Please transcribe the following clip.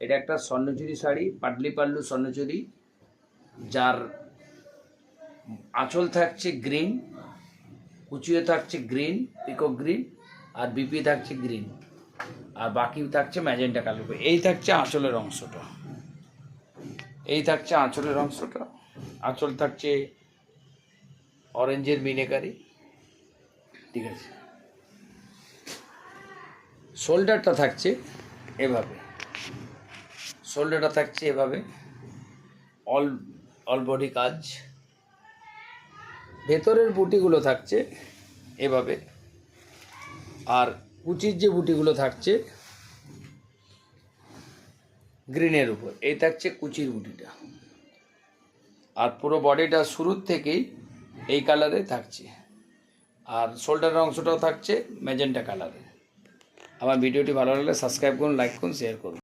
এটা একটা স্বর্ণচুরি শাড়ি, পাটলি পাল্লু স্বর্ণচুরি, যার আঁচল থাকছে গ্রিন, কুচিও থাকছে গ্রিন, পিকক গ্রিন, আর বিপি থাকছে গ্রিন, আর বাকি থাকছে ম্যাজেন্টা কালার। এই থাকছে আঁচলের অংশটা, এই থাকছে আঁচলের অংশটা। আঁচল থাকছে অরেঞ্জের মিনেকারি, ঠিক আছে। শোল্ডারটা থাকছে এভাবে, শোল্ডারটা থাকছে এভাবে, অল বডি কাজ। ভেতরের বুটিগুলো থাকছে এভাবে, আর কুচির যে বুটিগুলো থাকছে গ্রিনের উপর, এই থাকছে কুচির বুটিটা। আর পুরো বডিটা শুরুর থেকেই এই কালারে থাকছে, আর শোল্ডারের অংশটাও থাকছে ম্যাজেন্টা কালারে। আমার ভিডিওটি ভালো লাগলে সাবস্ক্রাইব করুন, লাইক করুন, শেয়ার করুন।